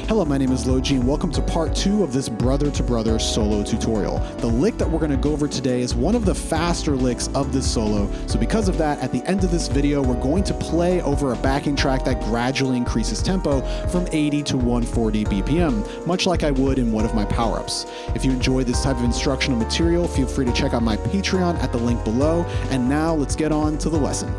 Hello, my name is LoG and welcome to part 2 of this brother-to-brother solo tutorial. The lick that we're going to go over today is one of the faster licks of this solo, so because of that, at the end of this video, we're going to play over a backing track that gradually increases tempo from 80 to 140 BPM, much like I would in one of my power-ups. If you enjoy this type of instructional material, feel free to check out my Patreon at the link below, and now let's get on to the lesson.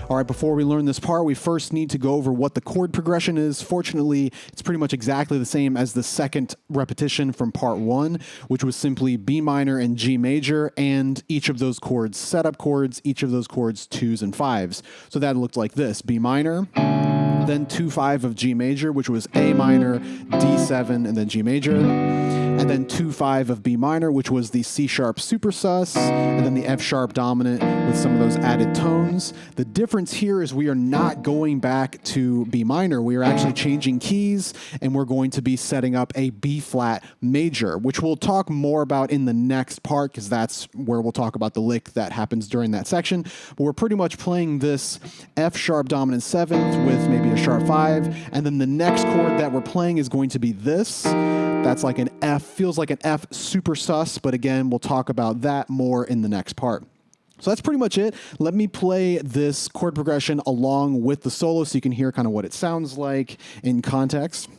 All right, before we learn this part, we first need to go over what the chord progression is. Fortunately, it's pretty much exactly the same as the second repetition from part 1, which was simply B minor and G major, and each of those chords setup chords, each of those chords 2s and 5s. So that looked like this: B minor, then 2-5 of G major, which was A minor, D7, and then G major, and then 2-5 of B minor, which was the C sharp super sus, and then the F sharp dominant with some of those added tones. The difference here is we are not going back to B minor. We are actually changing keys, and we're going to be setting up a B flat major, which we'll talk more about in the next part, because that's where we'll talk about the lick that happens during that section. But we're pretty much playing this F sharp dominant 7th with maybe a sharp 5, and then the next chord that we're playing is going to be this. That's like an F, feels like an F super sus, but again, we'll talk about that more in the next part. So that's pretty much it. Let me play this chord progression along with the solo so you can hear kind of what it sounds like in context.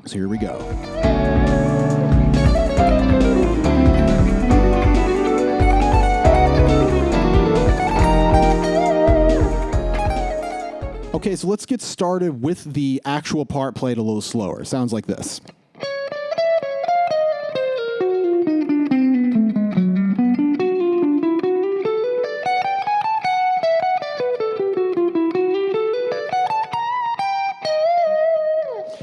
So here we go. Okay, so let's get started with the actual part played a little slower. It sounds like this.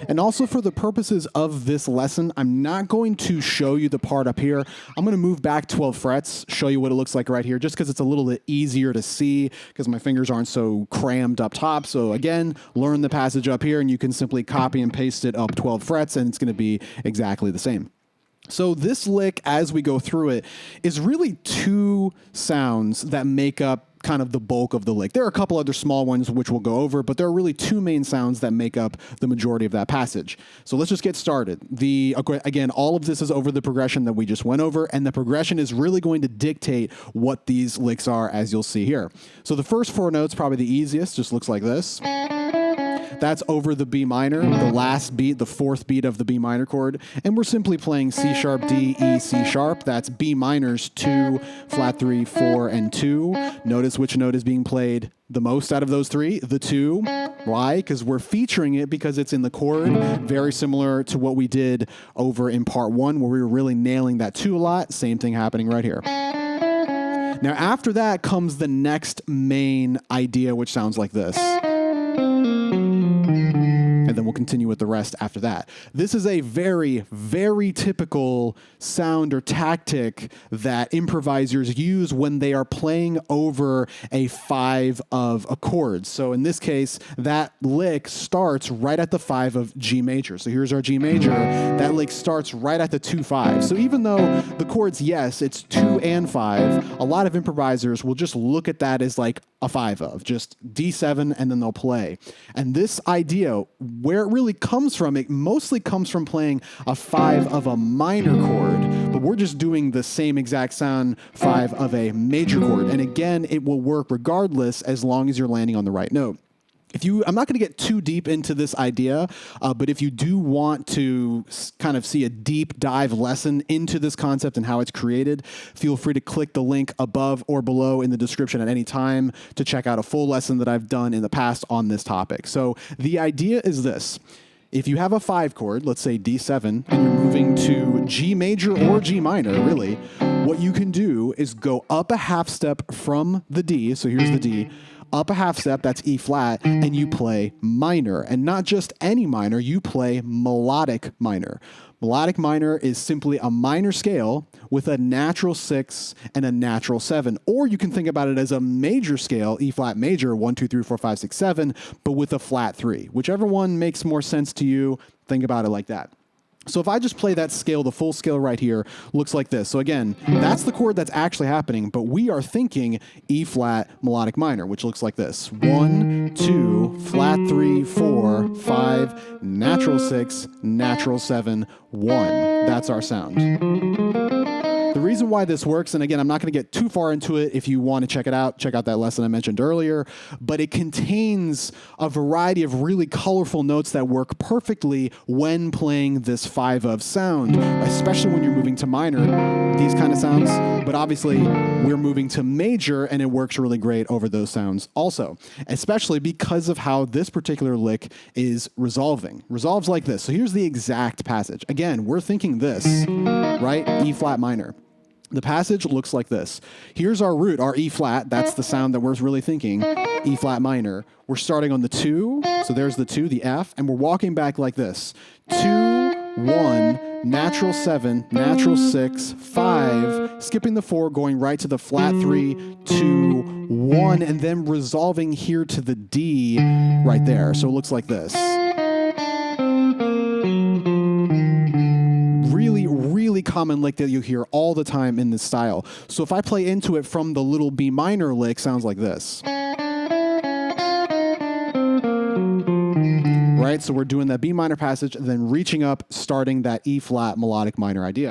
And also, for the purposes of this lesson, I'm not going to show you the part up here. I'm going to move back 12 frets, show you what it looks like right here, just because it's a little bit easier to see because my fingers aren't so crammed up top. So again, learn the passage up here and you can simply copy and paste it up 12 frets and it's going to be exactly the same. So this lick, as we go through it, is really two sounds that make up kind of the bulk of the lick. There are a couple other small ones which we'll go over, but there are really two main sounds that make up the majority of that passage. So let's just get started. Again, all of this is over the progression that we just went over, and the progression is really going to dictate what these licks are, as you'll see here. So the first 4 notes, probably the easiest, just looks like this. That's over the B minor, the last beat, the 4th beat of the B minor chord. And we're simply playing C sharp, D, E, C sharp. That's B minor's 2, flat 3, 4, and 2. Notice which note is being played the most out of those 3, the 2. Why? Because we're featuring it because it's in the chord, very similar to what we did over in part 1 where we were really nailing that 2 a lot. Same thing happening right here. Now after that comes the next main idea, which sounds like this. And then we'll continue with the rest after that. This is a very, very typical sound or tactic that improvisers use when they are playing over a 5 of a chord. So in this case, that lick starts right at the 5 of G major. So here's our G major. That lick starts right at the 2-5. So even though the chords, yes, it's 2 and 5, a lot of improvisers will just look at that as like a 5 of, just D7, and then they'll play. And this idea, where it really comes from, it mostly comes from playing a 5 of a minor chord, but we're just doing the same exact sound 5 of a major chord. And again, it will work regardless as long as you're landing on the right note. I'm not going to get too deep into this idea, but if you do want to kind of see a deep dive lesson into this concept and how it's created, feel free to click the link above or below in the description at any time to check out a full lesson that I've done in the past on this topic. So the idea is this. If you have a 5 chord, let's say D7, and you're moving to G major or G minor, really, what you can do is go up a half step from the D, so here's the D, up a half step, that's E flat, and you play minor. And not just any minor, you play melodic minor. Melodic minor is simply a minor scale with a natural 6 and a natural 7. Or you can think about it as a major scale, E flat major, 1, 2, 3, 4, 5, 6, 7, but with a flat 3. Whichever one makes more sense to you, think about it like that. So if I just play that scale, the full scale right here looks like this. So again, that's the chord that's actually happening, but we are thinking E flat melodic minor, which looks like this. 1, 2, flat 3, 4, 5, natural 6, natural 7, 1. That's our sound. The reason why this works, and again, I'm not going to get too far into it. If you want to check it out, check out that lesson I mentioned earlier, but it contains a variety of really colorful notes that work perfectly when playing this 5 of sound, especially when you're moving to minor, these kind of sounds. But obviously, we're moving to major, and it works really great over those sounds also, especially because of how this particular lick is resolving. Resolves like this. So here's the exact passage. Again, we're thinking this, right? E flat minor. The passage looks like this. Here's our root, our E flat. That's the sound that we're really thinking, E flat minor. We're starting on the 2, so there's the 2, the F, and we're walking back like this. 2, 1, natural 7, natural 6, 5, skipping the 4, going right to the flat 3, 2, 1, and then resolving here to the D right there. So it looks like this. Really common lick that you hear all the time in this style. So if I play into it from the little B minor lick, sounds like this. Right? So we're doing that B minor passage and then reaching up, starting that E flat melodic minor idea.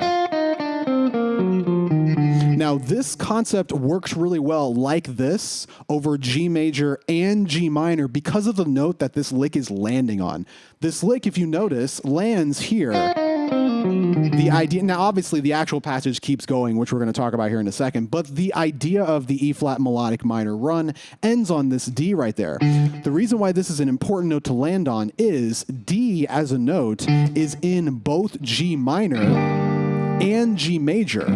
Now, this concept works really well like this over G major and G minor because of the note that this lick is landing on. This lick, if you notice, lands here. The idea, now obviously the actual passage keeps going, which we're going to talk about here in a second, but the idea of the E flat melodic minor run ends on this D right there. The reason why this is an important note to land on is D as a note is in both G minor and G major.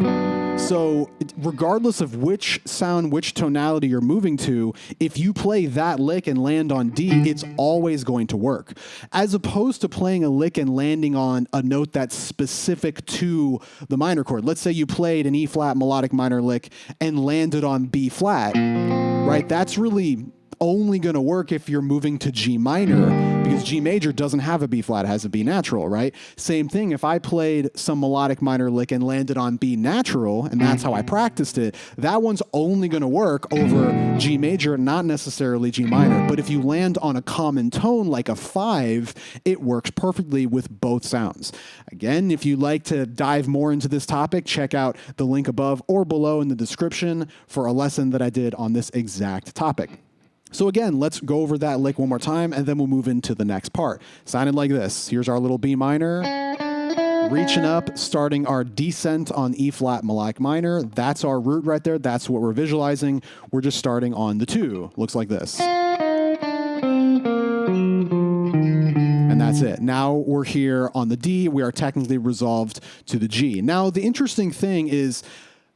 So regardless of which sound, which tonality you're moving to, if you play that lick and land on D, it's always going to work. As opposed to playing a lick and landing on a note that's specific to the minor chord. Let's say you played an E flat melodic minor lick and landed on B flat, right? That's really only going to work if you're moving to G minor, because G major doesn't have a B flat, it has a B natural, right? Same thing, if I played some melodic minor lick and landed on B natural, and that's how I practiced it, that one's only going to work over G major, not necessarily G minor. But if you land on a common tone like a 5, it works perfectly with both sounds. Again, if you'd like to dive more into this topic, check out the link above or below in the description for a lesson that I did on this exact topic. So again, let's go over that lick one more time, and then we'll move into the next part. Sounded like this. Here's our little B minor, reaching up, starting our descent on E flat melodic minor. That's our root right there. That's what we're visualizing. We're just starting on the 2. Looks like this. And that's it. Now we're here on the D. We are technically resolved to the G. Now, the interesting thing is,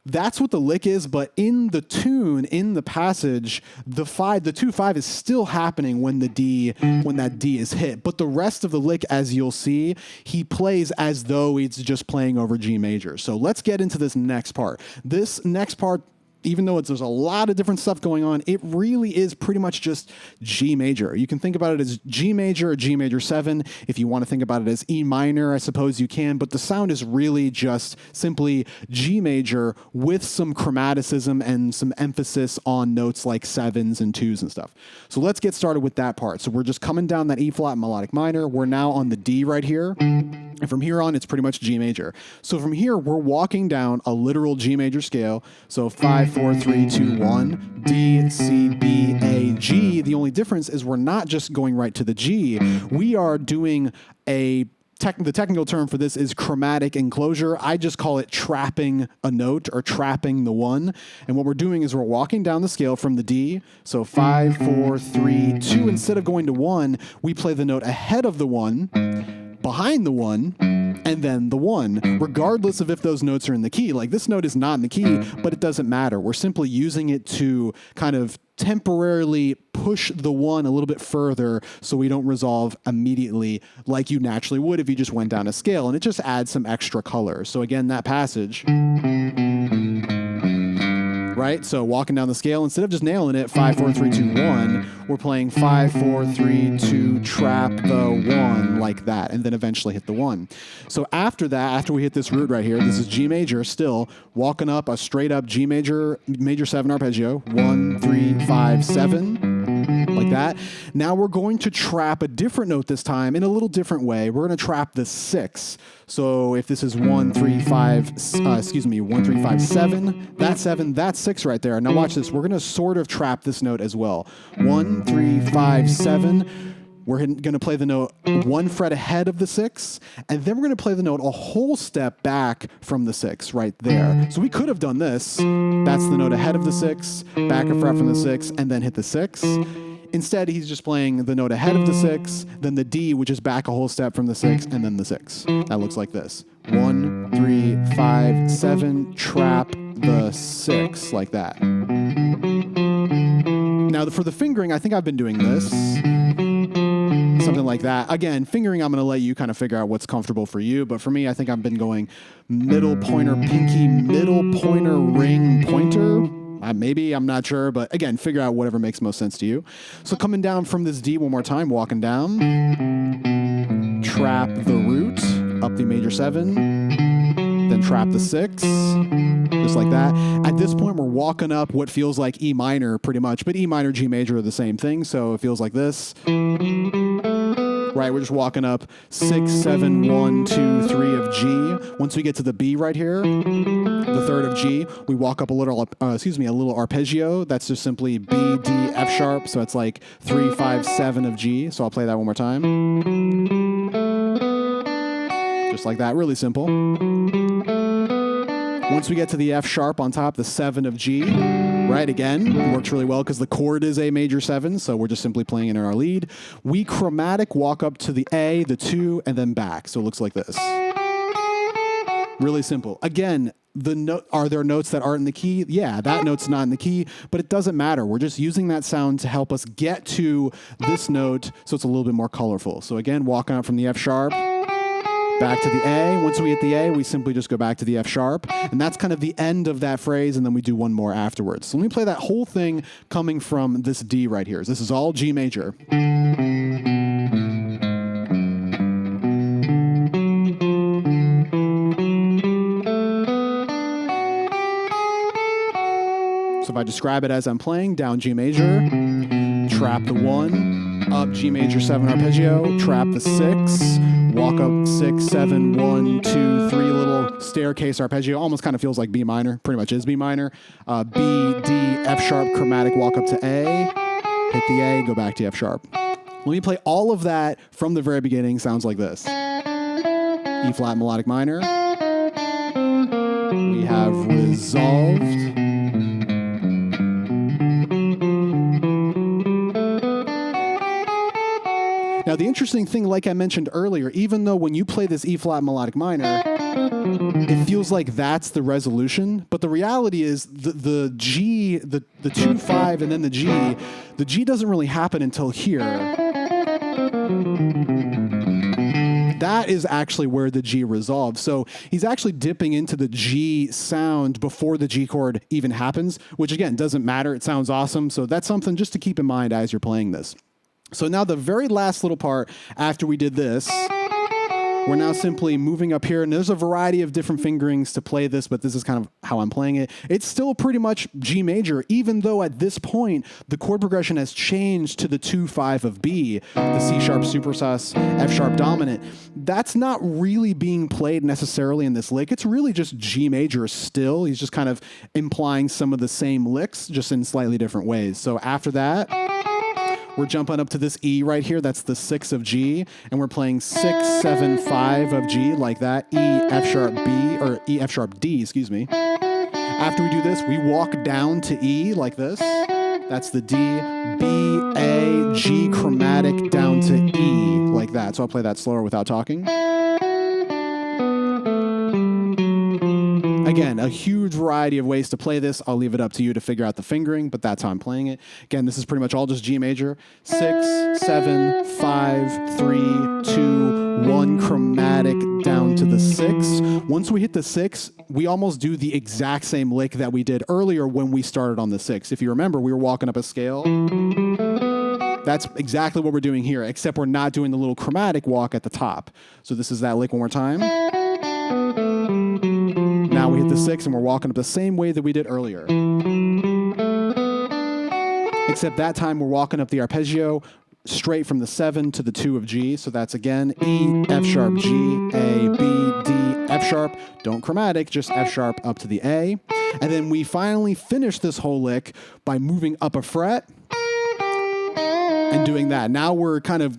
that's what the lick is, but in the tune, in the passage, the 2-5 is still happening when that D is hit. But the rest of the lick, as you'll see, he plays as though he's just playing over G major. So let's get into this next part. This next part, even though there's a lot of different stuff going on, it really is pretty much just G major. You can think about it as G major or G major 7. If you want to think about it as E minor, I suppose you can, but the sound is really just simply G major with some chromaticism and some emphasis on notes like 7s and 2s and stuff. So let's get started with that part. So we're just coming down that E flat melodic minor. We're now on the D right here. And from here on, it's pretty much G major. So from here, we're walking down a literal G major scale. So 5, 4, 3, 2, 1, D, C, B, A, G. The only difference is we're not just going right to the G. We are doing the technical term for this is chromatic enclosure. I just call it trapping a note or trapping the 1. And what we're doing is we're walking down the scale from the D. So 5, 4, 3, 2. Instead of going to 1, we play the note ahead of the 1, behind the 1, and then the 1, regardless of if those notes are in the key. Like this note is not in the key, but it doesn't matter. We're simply using it to kind of temporarily push the 1 a little bit further so we don't resolve immediately like you naturally would if you just went down a scale, and it just adds some extra color. So again, that passage right? So walking down the scale, instead of just nailing it, 5, 4, 3, 2, 1, we're playing 5, 4, 3, 2, trap the 1 like that, and then eventually hit the 1. So after that, after we hit this root right here, this is G major still, walking up a straight up G major 7 arpeggio, 1, 3, 5, 7, like that. Now we're going to trap a different note this time in a little different way. We're going to trap the 6. So if this is 1, 3, 5, 1, 3, 5, 7, that's 6 right there. Now watch this. We're going to sort of trap this note as well. 1, 3, 5, 7. We're going to play the note 1 fret ahead of the 6, and then we're going to play the note a whole step back from the 6 right there. So we could have done this. That's the note ahead of the 6, back a fret from the 6, and then hit the 6. Instead, he's just playing the note ahead of the 6, then the D, which is back a whole step from the 6, and then the 6. That looks like this. 1, 3, 5, 7, trap the 6, like that. Now, for the fingering, I think I've been doing this. Something like that. Again, fingering, I'm going to let you kind of figure out what's comfortable for you. But for me, I think I've been going middle pointer, pinky, middle pointer, ring, pointer. Maybe, I'm not sure. But again, figure out whatever makes most sense to you. So coming down from this D one more time, walking down. Trap the root, up the major 7. Then trap the 6. Just like that. At this point, we're walking up what feels like E minor pretty much. But E minor, G major are the same thing. So it feels like this. Right, we're just walking up 6, 7, 1, 2, 3 of G. Once we get to the B right here, the 3rd of G, we walk up a little arpeggio. That's just simply B, D, F sharp. So it's like 3, 5, 7 of G. So I'll play that one more time. Just like that, really simple. Once we get to the F sharp on top, the 7 of G, right, again, it works really well because the chord is a major 7, so we're just simply playing it in our lead. We chromatic walk up to the A, the 2, and then back, so it looks like this. Really simple. Again, are there notes that aren't in the key? Yeah, that note's not in the key, but it doesn't matter. We're just using that sound to help us get to this note so it's a little bit more colorful. So again, walking up from the F sharp, back to the A. Once we hit the A, we simply just go back to the F sharp. And that's kind of the end of that phrase, and then we do one more afterwards. So let me play that whole thing coming from this D right here. This is all G major. So if I describe it as I'm playing, down G major, trap the 1, up G major 7 arpeggio, trap the 6, walk up 6, 7, 1, 2, 3, little staircase arpeggio. Almost kind of feels like B minor. Pretty much is B minor. B, D, F sharp, chromatic, walk up to A. Hit the A, go back to F sharp. Let me play all of that from the very beginning. Sounds like this. E flat melodic minor. We have resolved. Now, the interesting thing, like I mentioned earlier, even though when you play this E flat melodic minor, it feels like that's the resolution, but the reality is the G, the 2, 5, and then the G doesn't really happen until here. That is actually where the G resolves. So he's actually dipping into the G sound before the G chord even happens, which again, doesn't matter. It sounds awesome. So that's something just to keep in mind as you're playing this. So now the very last little part after we did this, we're now simply moving up here, and there's a variety of different fingerings to play this, but this is kind of how I'm playing it. It's still pretty much G major, even though at this point, the chord progression has changed to the 2, 5 of B, the C sharp supersus, F sharp dominant. That's not really being played necessarily in this lick. It's really just G major still. He's just kind of implying some of the same licks, just in slightly different ways. So after that, we're jumping up to this E right here. That's the 6 of G. And we're playing 6, 7, 5 of G like that. E, F sharp B, or E, F sharp D, excuse me. After we do this, we walk down to E like this. That's the D, B, A, G chromatic down to E like that. So I'll play that slower without talking. again, a huge variety of ways to play this. I'll leave it up to you to figure out the fingering, but that's how I'm playing it. Again, this is pretty much all just G major. 6, 7, 5, 3, 2, 1 chromatic down to the 6. Once we hit the 6, we almost do the exact same lick that we did earlier when we started on the 6. If you remember, we were walking up a scale. That's exactly what we're doing here, except we're not doing the little chromatic walk at the top. So this is that lick one more time. Now we hit the 6 and we're walking up the same way that we did earlier. Except that time we're walking up the arpeggio straight from the 7 to the 2 of G. So that's again E, F sharp, G, A, B, D, F sharp. Don't chromatic, just F sharp up to the A. And then we finally finish this whole lick by moving up a fret and doing that. Now we're kind of,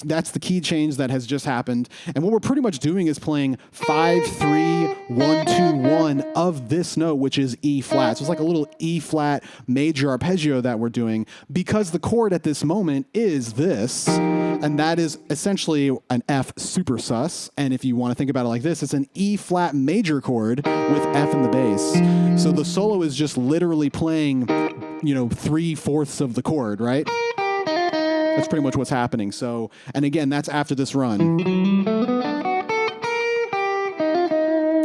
that's the key change that has just happened. And what we're pretty much doing is playing 5, 3, 1, 2, 1 of this note, which is E flat. So it's like a little E flat major arpeggio that we're doing because the chord at this moment is this, and that is essentially an F super sus. And if you want to think about it like this, it's an E flat major chord with F in the bass. So the solo is just literally playing, 3/4 of the chord, right? That's pretty much what's happening. So, and again, that's after this run.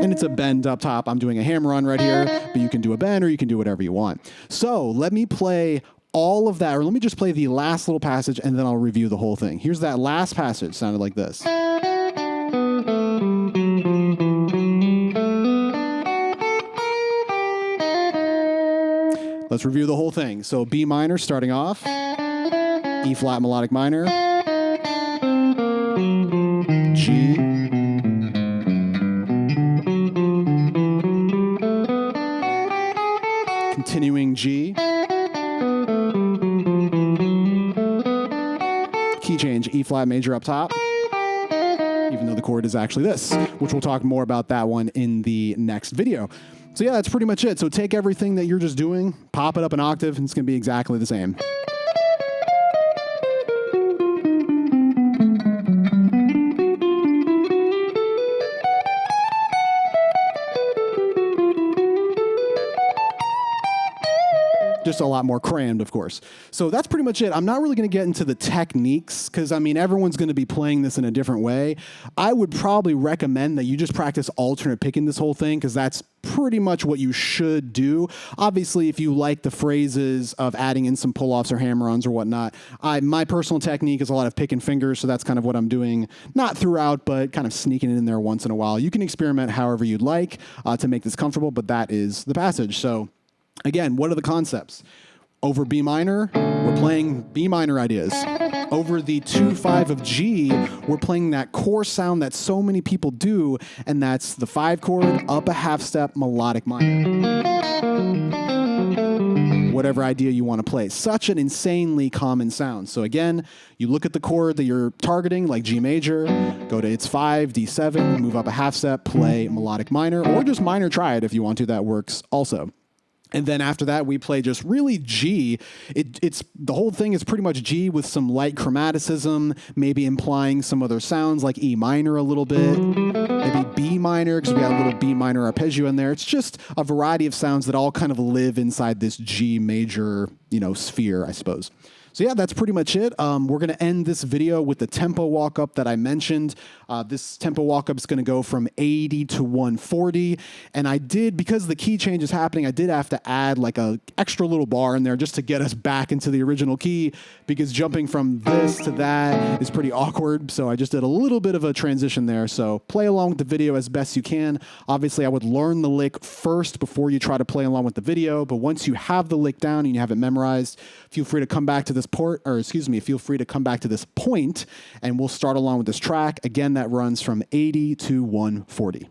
And it's a bend up top. I'm doing a hammer on right here, but you can do a bend or you can do whatever you want. So let me play all of that, or let me just play the last little passage and then I'll review the whole thing. Here's that last passage, sounded like this. Let's review the whole thing. So B minor starting off. E flat melodic minor, G, continuing G, key change E flat major up top, even though the chord is actually this, which we'll talk more about that one in the next video. So yeah, that's pretty much it. So take everything that you're just doing, pop it up an octave, and it's going to be exactly the same. Just a lot more crammed, of course. So that's pretty much it. I'm not really going to get into the techniques because, everyone's going to be playing this in a different way. I would probably recommend that you just practice alternate picking this whole thing because that's pretty much what you should do. Obviously, if you like the phrases of adding in some pull-offs or hammer-ons or whatnot, my personal technique is a lot of picking fingers, so that's kind of what I'm doing, not throughout, but kind of sneaking it in there once in a while. You can experiment however you'd like to make this comfortable, but that is the passage. So again, what are the concepts? Over B minor, we're playing B minor ideas. Over the 2-5 of G, we're playing that core sound that so many people do, and that's the 5 chord, up a half step, melodic minor. Whatever idea you want to play. Such an insanely common sound. So again, you look at the chord that you're targeting, like G major, go to its 5, D7, move up a half step, play melodic minor, or just minor triad if you want to, that works also. And then after that, we play just really G. It's the whole thing is pretty much G with some light chromaticism, maybe implying some other sounds like E minor a little bit, maybe B minor because we got a little B minor arpeggio in there. It's just a variety of sounds that all kind of live inside this G major, sphere, I suppose. So yeah, that's pretty much it. We're going to end this video with the tempo walk-up that I mentioned. This tempo walk-up is going to go from 80 to 140. And because the key change is happening, I did have to add like a extra little bar in there just to get us back into the original key, because jumping from this to that is pretty awkward. So I just did a little bit of a transition there. So play along with the video as best you can. Obviously, I would learn the lick first before you try to play along with the video. But once you have the lick down and you have it memorized, feel free to come back to this feel free to come back to this point and we'll start along with this track. Again, that runs from 80 to 140.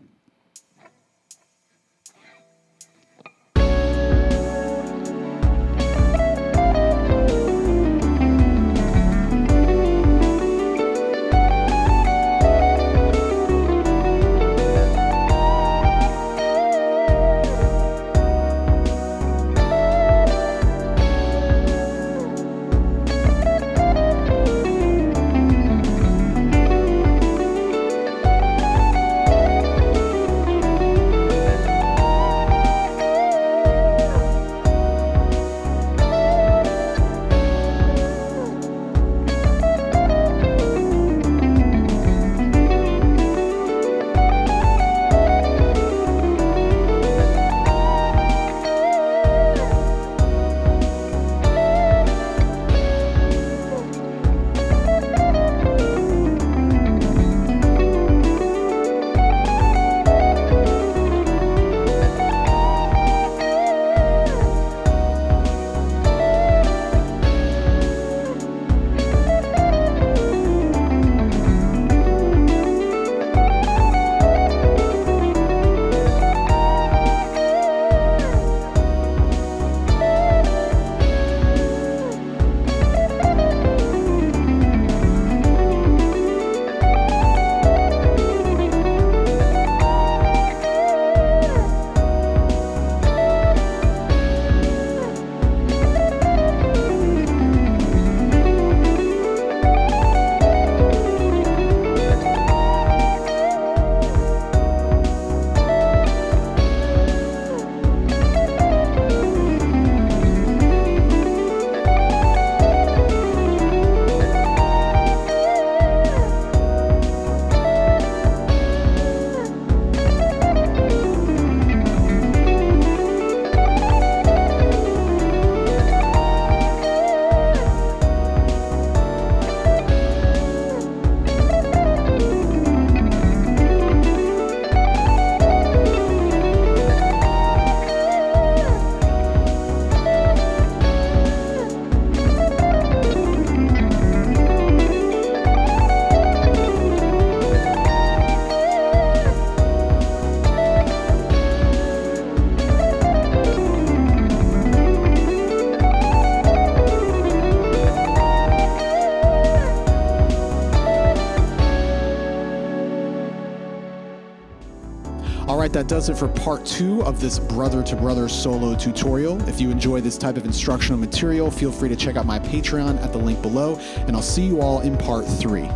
right, that does it for part 2 of this brother to brother solo tutorial. If you enjoy this type of instructional material, feel free to check out my Patreon at the link below, and I'll see you all in part 3.